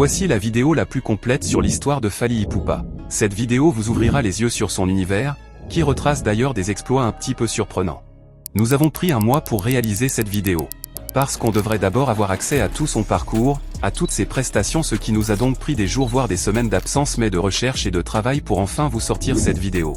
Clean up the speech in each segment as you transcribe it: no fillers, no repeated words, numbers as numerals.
Voici la vidéo la plus complète sur l'histoire de Fally Ipupa. Cette vidéo vous ouvrira les yeux sur son univers, qui retrace d'ailleurs des exploits un petit peu surprenants. Nous avons pris un mois pour réaliser cette vidéo. Parce qu'on devrait d'abord avoir accès à tout son parcours, à toutes ses prestations, ce qui nous a donc pris des jours voire des semaines d'absence mais de recherche et de travail pour enfin vous sortir cette vidéo.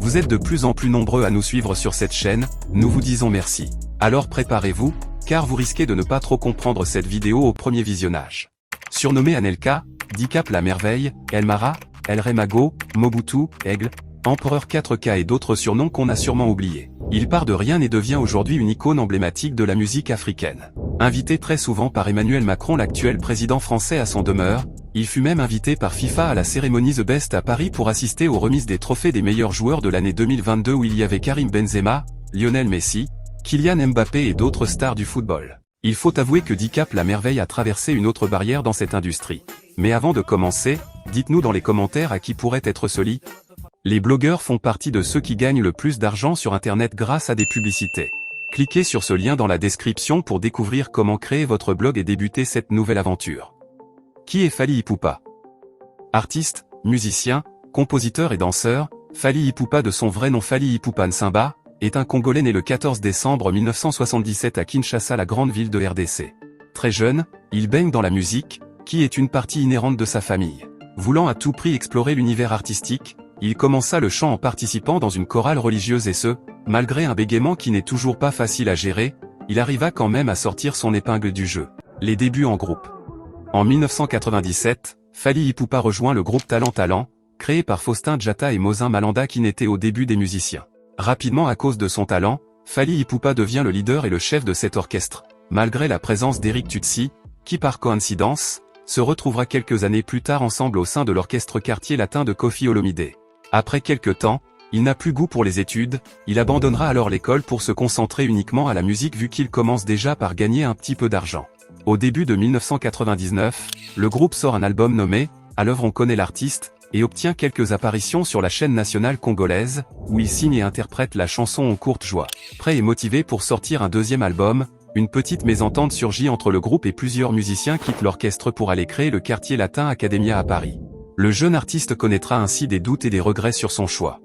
Vous êtes de plus en plus nombreux à nous suivre sur cette chaîne, nous vous disons merci. Alors préparez-vous, car vous risquez de ne pas trop comprendre cette vidéo au premier visionnage. Surnommé Anelka, Dicap la merveille, El Mara, El Rey Mago, Mobutu, Aigle, Empereur 4K et d'autres surnoms qu'on a sûrement oubliés. Il part de rien et devient aujourd'hui une icône emblématique de la musique africaine. Invité très souvent par Emmanuel Macron, l'actuel président français, à son demeure, il fut même invité par FIFA à la cérémonie The Best à Paris pour assister aux remises des trophées des meilleurs joueurs de l'année 2022 où il y avait Karim Benzema, Lionel Messi, Kylian Mbappé et d'autres stars du football. Il faut avouer que Dicap la merveille a traversé une autre barrière dans cette industrie. Mais avant de commencer, dites-nous dans les commentaires à qui pourrait être ce lit. Les blogueurs font partie de ceux qui gagnent le plus d'argent sur internet grâce à des publicités. Cliquez sur ce lien dans la description pour découvrir comment créer votre blog et débuter cette nouvelle aventure. Qui est Fally Ipupa? Artiste, musicien, compositeur et danseur, Fally Ipupa, de son vrai nom Fally Ipupa Nsimba, est un Congolais né le 14 décembre 1977 à Kinshasa, la grande ville de RDC. Très jeune, il baigne dans la musique, qui est une partie inhérente de sa famille. Voulant à tout prix explorer l'univers artistique, il commença le chant en participant dans une chorale religieuse et ce, malgré un bégaiement qui n'est toujours pas facile à gérer, il arriva quand même à sortir son épingle du jeu. Les débuts en groupe. En 1997, Fally Ipupa rejoint le groupe Talent Talent, créé par Faustin Djata et Mozin Malanda qui n'étaient au début des musiciens. Rapidement, à cause de son talent, Fally Ipupa devient le leader et le chef de cet orchestre, malgré la présence d'Eric Tutsi, qui par coïncidence, se retrouvera quelques années plus tard ensemble au sein de l'orchestre Quartier Latin de Koffi Olomidé. Après quelques temps, il n'a plus goût pour les études, il abandonnera alors l'école pour se concentrer uniquement à la musique vu qu'il commence déjà par gagner un petit peu d'argent. Au début de 1999, le groupe sort un album nommé « À l'œuvre on connaît l'artiste » et obtient quelques apparitions sur la chaîne nationale congolaise, où il signe et interprète la chanson En courte joie. Prêt et motivé pour sortir un deuxième album, une petite mésentente surgit entre le groupe et plusieurs musiciens quittent l'orchestre pour aller créer le Quartier Latin Academia à Paris. Le jeune artiste connaîtra ainsi des doutes et des regrets sur son choix.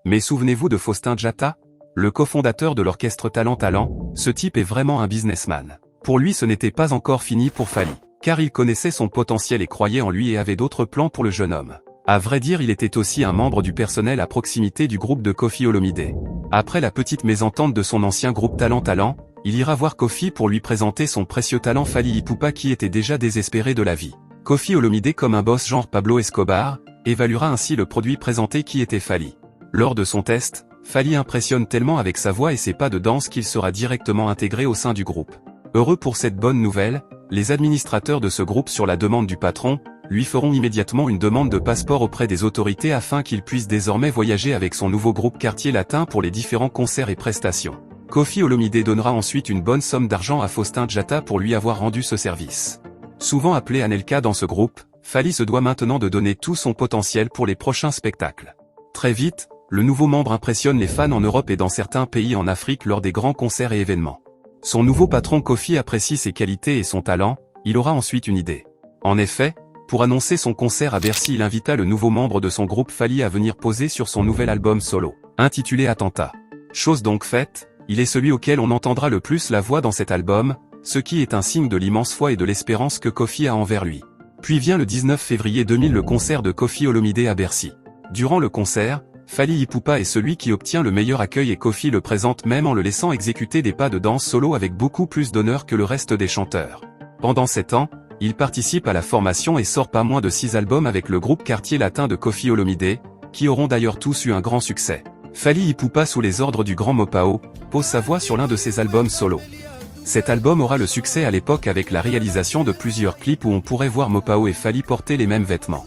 Mais souvenez-vous de Faustin Djata, le cofondateur de l'orchestre Talent Talent, ce type est vraiment un businessman. Pour lui, ce n'était pas encore fini pour Fally, car il connaissait son potentiel et croyait en lui et avait d'autres plans pour le jeune homme. À vrai dire, il était aussi un membre du personnel à proximité du groupe de Koffi Olomidé. Après la petite mésentente de son ancien groupe Talent Talent, il ira voir Koffi pour lui présenter son précieux talent Fally Ipupa qui était déjà désespéré de la vie. Koffi Olomidé, comme un boss genre Pablo Escobar, évaluera ainsi le produit présenté qui était Fally. Lors de son test, Fally impressionne tellement avec sa voix et ses pas de danse qu'il sera directement intégré au sein du groupe. Heureux pour cette bonne nouvelle, les administrateurs de ce groupe, sur la demande du patron, lui feront immédiatement une demande de passeport auprès des autorités afin qu'il puisse désormais voyager avec son nouveau groupe Quartier Latin pour les différents concerts et prestations. Koffi Olomidé donnera ensuite une bonne somme d'argent à Faustin Djata pour lui avoir rendu ce service. Souvent appelé Anelka dans ce groupe, Fally se doit maintenant de donner tout son potentiel pour les prochains spectacles. Très vite, le nouveau membre impressionne les fans en Europe et dans certains pays en Afrique lors des grands concerts et événements. Son nouveau patron Koffi apprécie ses qualités et son talent, il aura ensuite une idée. En effet, pour annoncer son concert à Bercy, il invita le nouveau membre de son groupe Fally à venir poser sur son nouvel album solo, intitulé Attentat. Chose donc faite, il est celui auquel on entendra le plus la voix dans cet album, ce qui est un signe de l'immense foi et de l'espérance que Koffi a envers lui. Puis vient le 19 février 2000 le concert de Koffi Olomidé à Bercy. Durant le concert, Fally Ipupa est celui qui obtient le meilleur accueil et Koffi le présente même en le laissant exécuter des pas de danse solo avec beaucoup plus d'honneur que le reste des chanteurs. Pendant 7 ans, il participe à la formation et sort pas moins de 6 albums avec le groupe Quartier Latin de Koffi Olomidé, qui auront d'ailleurs tous eu un grand succès. Fally Ipupa, sous les ordres du grand Mopao, pose sa voix sur l'un de ses albums solo. Cet album aura le succès à l'époque avec la réalisation de plusieurs clips où on pourrait voir Mopao et Fally porter les mêmes vêtements.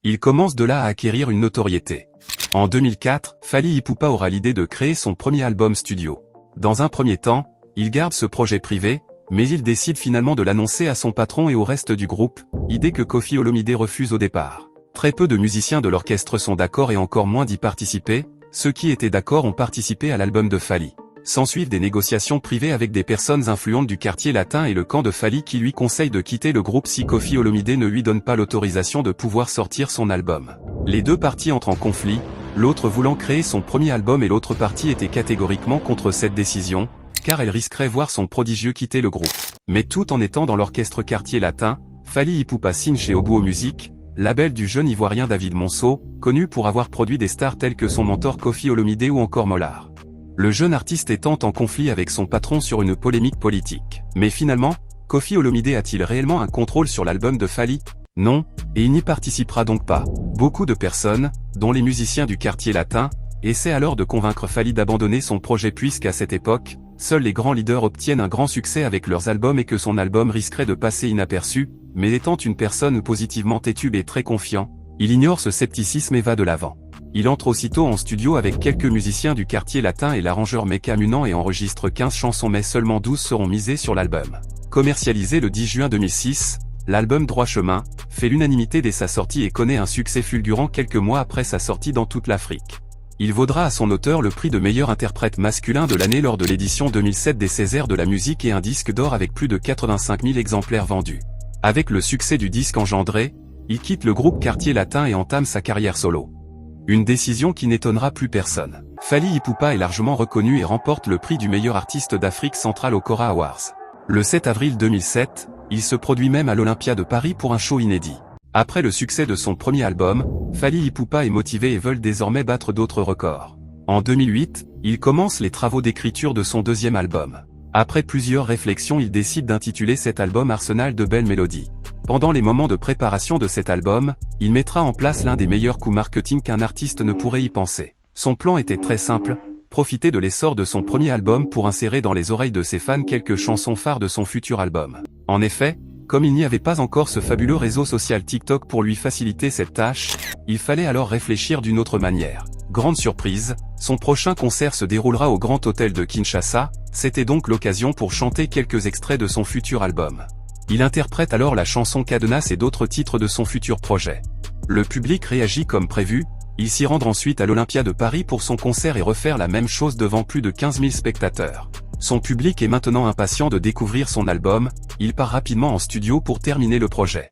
Il commence de là à acquérir une notoriété. En 2004, Fally Ipupa aura l'idée de créer son premier album studio. Dans un premier temps, il garde ce projet privé, mais il décide finalement de l'annoncer à son patron et au reste du groupe, idée que Koffi Olomidé refuse au départ. Très peu de musiciens de l'orchestre sont d'accord et encore moins d'y participer, ceux qui étaient d'accord ont participé à l'album de Fally. S'ensuivent des négociations privées avec des personnes influentes du quartier latin et le camp de Fally qui lui conseille de quitter le groupe si Koffi Olomide ne lui donne pas l'autorisation de pouvoir sortir son album. Les deux parties entrent en conflit, l'autre voulant créer son premier album et l'autre partie était catégoriquement contre cette décision, car elle risquerait voir son prodigieux quitter le groupe. Mais tout en étant dans l'orchestre quartier latin, Fally Ipupa signe chez Obuo Music, label du jeune ivoirien David Monceau, connu pour avoir produit des stars telles que son mentor Koffi Olomide ou encore Mollard. Le jeune artiste étant en conflit avec son patron sur une polémique politique. Mais finalement, Koffi Olomide a-t-il réellement un contrôle sur l'album de Fally? Non, et il n'y participera donc pas. Beaucoup de personnes, dont les musiciens du quartier latin, essaient alors de convaincre Fally d'abandonner son projet puisqu'à cette époque, seuls les grands leaders obtiennent un grand succès avec leurs albums et que son album risquerait de passer inaperçu, mais étant une personne positivement têtue et très confiant, il ignore ce scepticisme et va de l'avant. Il entre aussitôt en studio avec quelques musiciens du quartier latin et l'arrangeur Meka Munan et enregistre 15 chansons mais seulement 12 seront misées sur l'album. Commercialisé le 10 juin 2006, l'album Droit Chemin fait l'unanimité dès sa sortie et connaît un succès fulgurant quelques mois après sa sortie dans toute l'Afrique. Il vaudra à son auteur le prix de meilleur interprète masculin de l'année lors de l'édition 2007 des Césaires de la musique et un disque d'or avec plus de 85 000 exemplaires vendus. Avec le succès du disque engendré, il quitte le groupe Quartier Latin et entame sa carrière solo. Une décision qui n'étonnera plus personne. Fally Ipupa est largement reconnu et remporte le prix du meilleur artiste d'Afrique centrale au Cora Awards. Le 7 avril 2007, il se produit même à l'Olympia de Paris pour un show inédit. Après le succès de son premier album, Fally Ipupa est motivé et veut désormais battre d'autres records. En 2008, il commence les travaux d'écriture de son deuxième album. Après plusieurs réflexions, il décide d'intituler cet album Arsenal de belles mélodies. Pendant les moments de préparation de cet album, il mettra en place l'un des meilleurs coups marketing qu'un artiste ne pourrait y penser. Son plan était très simple, profiter de l'essor de son premier album pour insérer dans les oreilles de ses fans quelques chansons phares de son futur album. En effet, comme il n'y avait pas encore ce fabuleux réseau social TikTok pour lui faciliter cette tâche, il fallait alors réfléchir d'une autre manière. Grande surprise, son prochain concert se déroulera au Grand Hôtel de Kinshasa, c'était donc l'occasion pour chanter quelques extraits de son futur album. Il interprète alors la chanson Cadenas et d'autres titres de son futur projet. Le public réagit comme prévu, il s'y rend ensuite à l'Olympia de Paris pour son concert et refaire la même chose devant plus de 15 000 spectateurs. Son public est maintenant impatient de découvrir son album, il part rapidement en studio pour terminer le projet.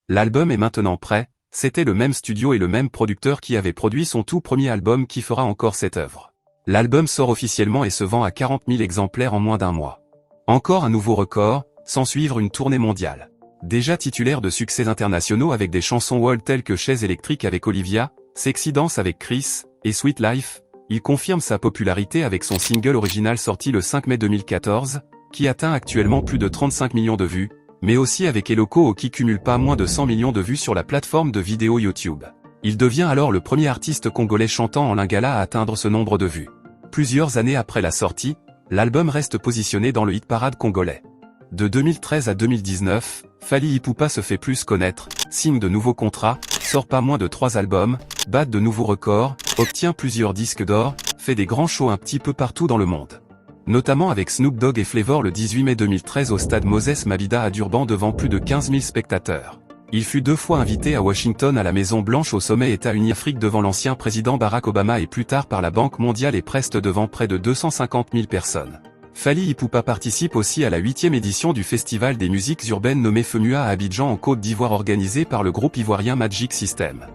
L'album est maintenant prêt, c'était le même studio et le même producteur qui avait produit son tout premier album qui fera encore cette œuvre. L'album sort officiellement et se vend à 40 000 exemplaires en moins d'un mois. Encore un nouveau record, s'ensuivre une tournée mondiale. Déjà titulaire de succès internationaux avec des chansons world telles que Chaise électrique avec Olivia, Sexy Dance avec Chris, et Sweet Life, il confirme sa popularité avec son single original sorti le 5 mai 2014, qui atteint actuellement plus de 35 millions de vues, mais aussi avec Eloko qui cumule pas moins de 100 millions de vues sur la plateforme de vidéo YouTube. Il devient alors le premier artiste congolais chantant en lingala à atteindre ce nombre de vues. Plusieurs années après la sortie, l'album reste positionné dans le hit-parade congolais. De 2013 à 2019, Fally Ipupa se fait plus connaître, signe de nouveaux contrats, sort pas moins de 3 albums, bat de nouveaux records, obtient plusieurs disques d'or, fait des grands shows un petit peu partout dans le monde. Notamment avec Snoop Dogg et Flavor le 18 mai 2013 au stade Moses Mabhida à Durban devant plus de 15 000 spectateurs. Il fut 2 fois invité à Washington à la Maison Blanche au sommet États-Unis Afrique devant l'ancien président Barack Obama et plus tard par la Banque mondiale et Prest devant près de 250 000 personnes. Fally Ipupa participe aussi à la 8e édition du Festival des musiques urbaines nommé FEMUA à Abidjan en Côte d'Ivoire organisé par le groupe ivoirien Magic System.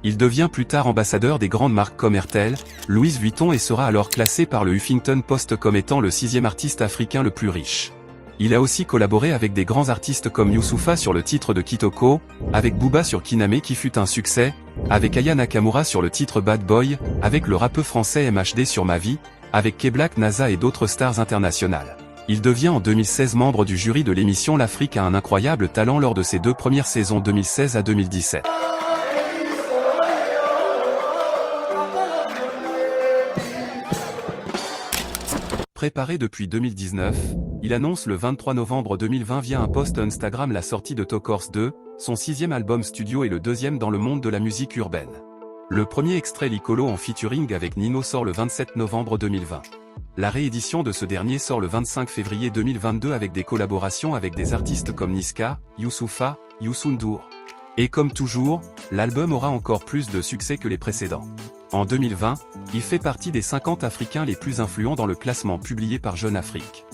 Il devient plus tard ambassadeur des grandes marques comme Hertel, Louis Vuitton et sera alors classé par le Huffington Post comme étant le 6e artiste africain le plus riche. Il a aussi collaboré avec des grands artistes comme Youssoupha sur le titre de Kitoko, avec Booba sur Kiname qui fut un succès, avec Aya Nakamura sur le titre Bad Boy, avec le rappeur français MHD sur Ma Vie, avec K-Black, NASA et d'autres stars internationales. Il devient en 2016 membre du jury de l'émission L'Afrique a un incroyable talent lors de ses 2 premières saisons 2016 à 2017. Préparé depuis 2019, il annonce le 23 novembre 2020 via un post Instagram la sortie de Tokors 2, son 6e album studio et le 2e dans le monde de la musique urbaine. Le premier extrait Licolo en featuring avec Nino sort le 27 novembre 2020. La réédition de ce dernier sort le 25 février 2022 avec des collaborations avec des artistes comme Niska, Youssoupha, Youssou N'Dour. Et comme toujours, l'album aura encore plus de succès que les précédents. En 2020, il fait partie des 50 Africains les plus influents dans le classement publié par Jeune Afrique.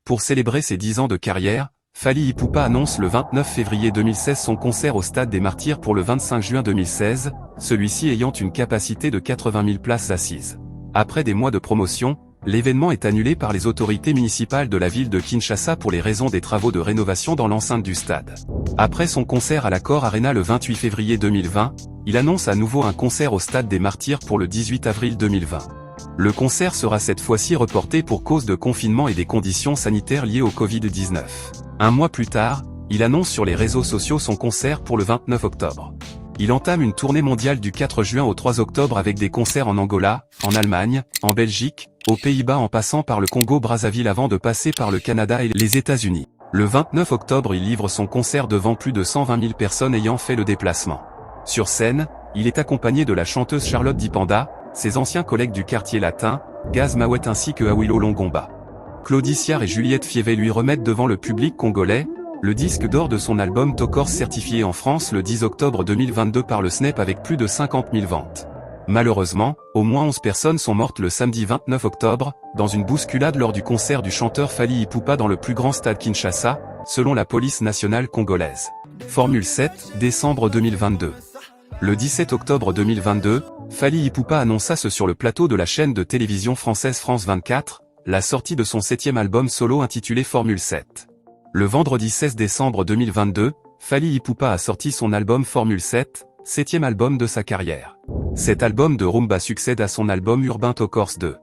Pour célébrer ses 10 ans de carrière, Fally Ipupa annonce le 29 février 2016 son concert au Stade des Martyrs pour le 25 juin 2016, celui-ci ayant une capacité de 80 000 places assises. Après des mois de promotion, l'événement est annulé par les autorités municipales de la ville de Kinshasa pour les raisons des travaux de rénovation dans l'enceinte du stade. Après son concert à l'Accor Arena le 28 février 2020, il annonce à nouveau un concert au Stade des Martyrs pour le 18 avril 2020. Le concert sera cette fois-ci reporté pour cause de confinement et des conditions sanitaires liées au Covid-19. Un mois plus tard, il annonce sur les réseaux sociaux son concert pour le 29 octobre. Il entame une tournée mondiale du 4 juin au 3 octobre avec des concerts en Angola, en Allemagne, en Belgique, aux Pays-Bas en passant par le Congo-Brazzaville avant de passer par le Canada et les États-Unis. Le 29 octobre il livre son concert devant plus de 120 000 personnes ayant fait le déplacement. Sur scène, il est accompagné de la chanteuse Charlotte Dipanda, ses anciens collègues du quartier latin, Gaz Mawet ainsi que Awilo Longomba. Claudie Siard et Juliette Fievet lui remettent devant le public congolais le disque d'or de son album Tokors certifié en France le 10 octobre 2022 par le SNEP avec plus de 50 000 ventes. Malheureusement, au moins 11 personnes sont mortes le samedi 29 octobre, dans une bousculade lors du concert du chanteur Fally Ipupa dans le plus grand stade Kinshasa, selon la police nationale congolaise. Formule 7, décembre 2022. Le 17 octobre 2022, Fally Ipupa annonça sur le plateau de la chaîne de télévision française France 24, la sortie de son 7e album solo intitulé Formule 7. Le vendredi 16 décembre 2022, Fally Ipupa a sorti son album Formule 7, 7e album de sa carrière. Cet album de rumba succède à son album urbain Tokors 2.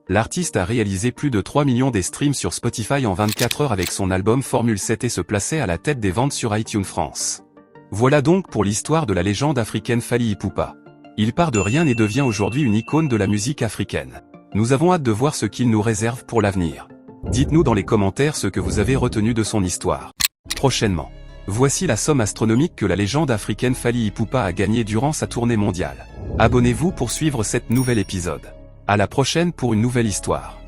L'artiste a réalisé plus de 3 millions de streams sur Spotify en 24 heures avec son album Formule 7 et se plaçait à la tête des ventes sur iTunes France. Voilà donc pour l'histoire de la légende africaine Fally Ipupa. Il part de rien et devient aujourd'hui une icône de la musique africaine. Nous avons hâte de voir ce qu'il nous réserve pour l'avenir. Dites-nous dans les commentaires ce que vous avez retenu de son histoire. Prochainement. Voici la somme astronomique que la légende africaine Fally Ipupa a gagnée durant sa tournée mondiale. Abonnez-vous pour suivre cet nouvel épisode. À la prochaine pour une nouvelle histoire.